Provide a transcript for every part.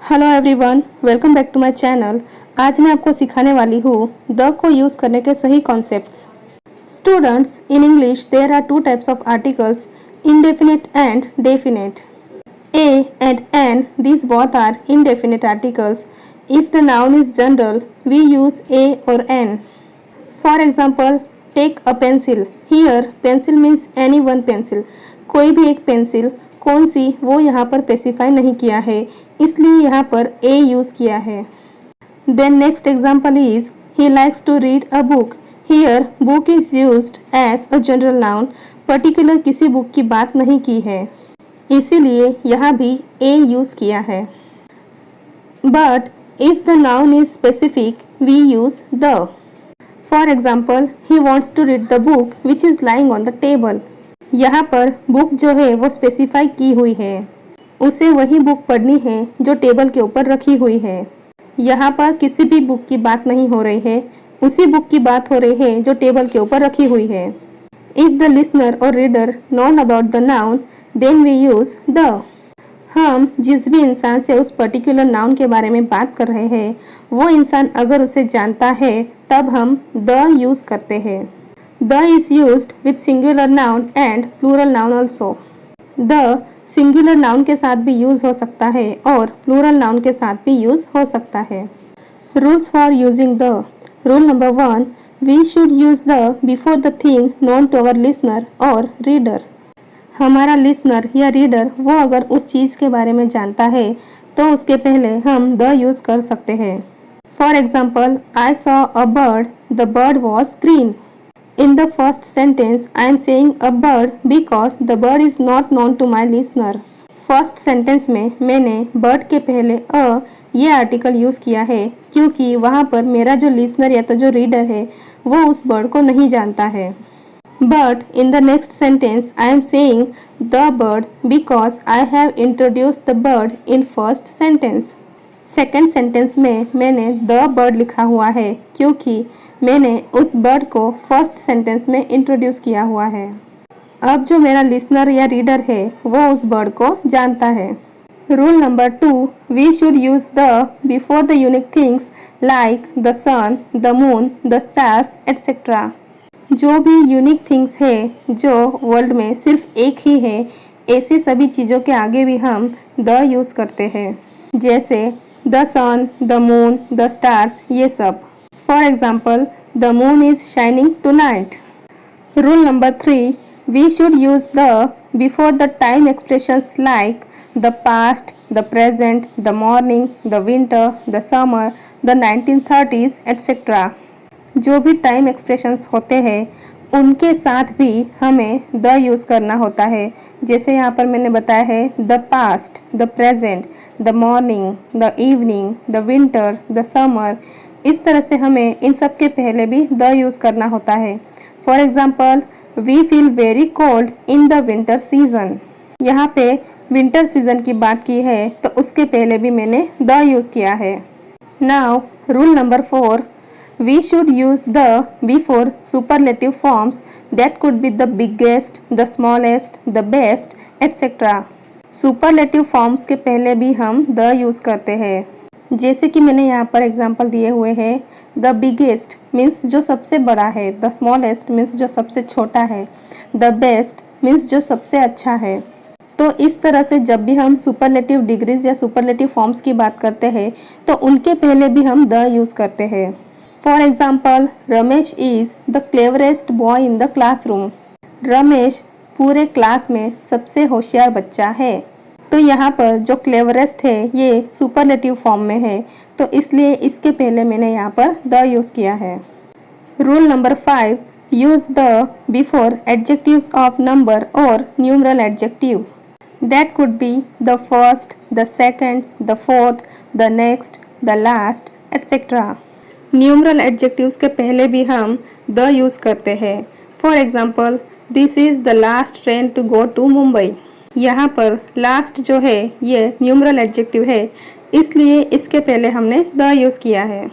Hello everyone, welcome back to my channel. आज मैं आपको सिखाने वाली हूँ द को यूज़ करने के सही concepts. Students, in English there are two types of articles, indefinite and definite. A and an, these both are indefinite articles. If the noun is general, we use a or an. For example, take a pencil. Here, pencil means any one pencil. कोई भी एक pencil, कौन सी वो यहाँ पर specify नहीं किया है, इसलिए यहाँ पर a यूज़ किया है। Then next example is he likes to read a book. Here book is used as a general noun. Particular किसी बुक की बात नहीं की है, इसीलिए यहाँ भी a यूज़ किया है। But if the noun is specific, we use the. For example, he wants to read the book which is lying on the table. यहाँ पर बुक जो है वो स्पेसिफाई की हुई है, उसे वही बुक पढ़नी है जो टेबल के ऊपर रखी हुई है। यहाँ पर किसी भी बुक की बात नहीं हो रही है, उसी बुक की बात हो रही है जो टेबल के ऊपर रखी हुई है। If the listener or reader known about the noun, then we use the. हम जिस भी इंसान से उस पर्टिकुलर नाउन के बारे में बात कर रहे हैं, वो इंसान अगर उसे जानता है तब हम the यूज़ करते हैं। The is used with singular noun and plural noun also. The singular noun के साथ भी यूज़ हो सकता है और प्लूरल नाउन के साथ भी यूज़ हो सकता है। Rules for using the. Rule number 1, we should use the before the thing known to our listener or reader. हमारा लिसनर या रीडर वो अगर उस चीज़ के बारे में जानता है तो उसके पहले हम द यूज़ कर सकते हैं। For example, I saw a bird, the bird was green. In the first sentence, I am saying a bird because the bird is not known to my listener. First sentence में मैंने bird के पहले अ ये article use किया है क्योंकि वहाँ पर मेरा जो लिसनर या तो जो रीडर है वो उस बर्ड को नहीं जानता है। But in the next sentence, I am saying the bird because I have introduced the bird in first sentence. Second sentence में मैंने द बर्ड लिखा हुआ है क्योंकि मैंने उस बर्ड को फर्स्ट सेंटेंस में इंट्रोड्यूस किया हुआ है। अब जो मेरा लिसनर या रीडर है वो उस बर्ड को जानता है। Rule number 2, we should use the before the unique things like the sun, the moon, the stars etcetera. जो भी यूनिक थिंग्स है जो वर्ल्ड में सिर्फ एक ही है, ऐसी सभी चीज़ों के आगे भी हम द यूज़ करते हैं, जैसे the sun, the moon, the stars, ये सब। For example, the moon is shining tonight. Rule number 3, we should use the before the time expressions like the past, the present, the morning, the winter, the summer, the 1930s etcetera. जो भी time expressions होते हैं उनके साथ भी हमें the use करना होता है। जैसे यहाँ पर मैंने बताया है the past, the present, the morning, the evening, the winter, the summer. इस तरह से हमें इन सब के पहले भी द यूज़ करना होता है। For example, we feel very cold in the winter season. यहाँ पे विंटर सीजन की बात की है तो उसके पहले भी मैंने द यूज़ किया है। Now rule number 4, we should use the before superlative forms that could be the biggest, the smallest, the best, etc. Superlative forms के पहले भी हम the यूज़ करते हैं। जैसे कि मैंने यहाँ पर एग्जांपल दिए हुए हैं, the biggest means जो सबसे बड़ा है, the smallest means जो सबसे छोटा है, the best means जो सबसे अच्छा है। तो इस तरह से जब भी हम सुपरलेटिव डिग्रीज या सुपरलेटिव फॉर्म्स की बात करते हैं तो उनके पहले भी हम द यूज़ करते हैं। For example, Ramesh is the cleverest boy in the classroom. Ramesh पूरे क्लास में सबसे होशियार बच्चा है। तो यहाँ पर जो क्लेवरेस्ट है ये सुपरलेटिव फॉर्म में है, तो इसलिए इसके पहले मैंने यहाँ पर द यूज़ किया है। Rule number 5, use the before adjectives of number और numeral adjective. That could be the first, the second, the fourth, the next, the last etcetera. Numeral adjectives के पहले भी हम द यूज़ करते हैं। For example, this is the last train to go to Mumbai. यहाँ पर last जो है ये न्यूमरल एडजेक्टिव है, इसलिए इसके पहले हमने द यूज़ किया है।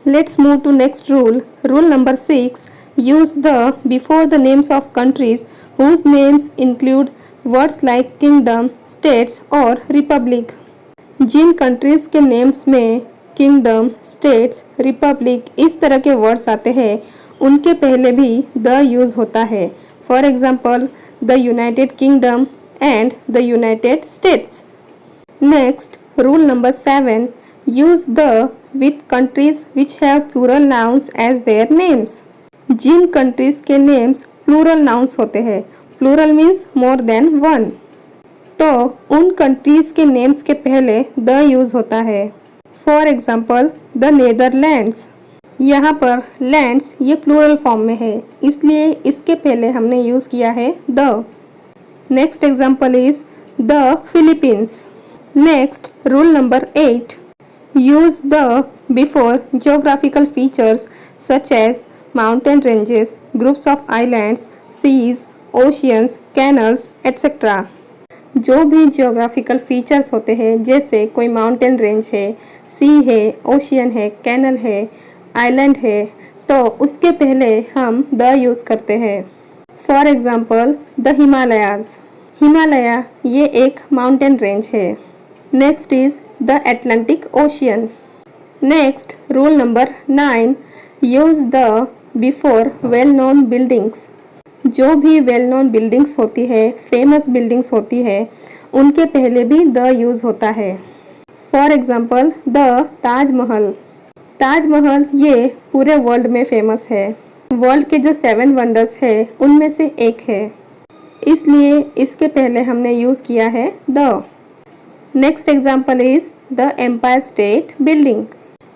Let's move to next rule. Rule number 6, use the before the names of countries whose names include words like kingdom, states or republic. जिन कंट्रीज के नेम्स में किंगडम, स्टेट्स, रिपब्लिक इस तरह के वर्ड्स आते हैं उनके पहले भी द यूज होता है। For example the United Kingdom and the United States. Next rule number 7, use the with countries which have plural nouns as their names. जिन कंट्रीज के नेम्स प्लूरल नाउन्स होते हैं, plural means more than one, तो उन countries के names के पहले the use होता है। फॉर एग्जाम्पल द नेदरलैंड्स, यहाँ पर लैंड्स ये प्लूरल फॉर्म में है इसलिए इसके पहले हमने यूज किया है the. Next example is the Philippines. Next rule number 8, use the before geographical features such as mountain ranges, groups of islands, seas, oceans, canals, etc. जो भी जियोग्राफिकल फीचर्स होते हैं जैसे कोई माउंटेन रेंज है, सी है, ओशियन है, कैनल है, आइलैंड है, तो उसके पहले हम द यूज़ करते हैं। For example the Himalayas. Himalaya ये एक माउंटेन रेंज है। Next is the Atlantic ocean. Next rule number 9, use the before well known buildings. जो भी वेल नोन बिल्डिंग्स होती है, फेमस बिल्डिंग्स होती है, उनके पहले भी द यूज होता है। For example the Taj Mahal. Taj Mahal ये पूरे वर्ल्ड में फेमस है, वर्ल्ड के जो 7 वंडर्स है उनमें से एक है, इसलिए इसके पहले हमने यूज किया है the. Next example is the Empire State Building.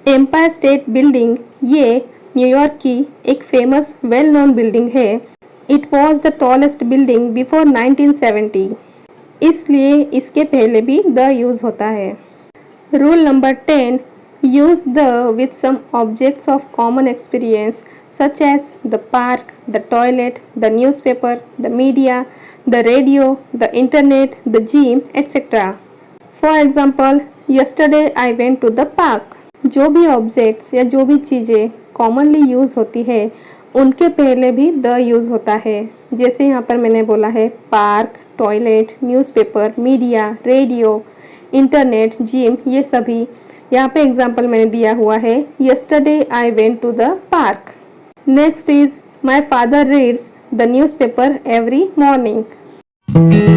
Empire State Building ये न्यूयॉर्क की एक फेमस वेल नोन बिल्डिंग है। It was the tallest building before 1970, इसलिए इसके पहले भी द यूज होता है। Rule number 10, use the with some objects of common experience such as the park, the toilet, the newspaper, the media, the radio, the internet, the gym etcetera. For example yesterday I went to the park. जो भी objects या जो भी चीज़ें commonly use होती है उनके पहले भी द यूज़ होता है। जैसे यहाँ पर मैंने बोला है park, toilet, newspaper, media, radio, internet, gym, ये सभी। यहाँ पे एग्जाम्पल मैंने दिया हुआ है yesterday I went to the park. Next is my father reads the newspaper every morning.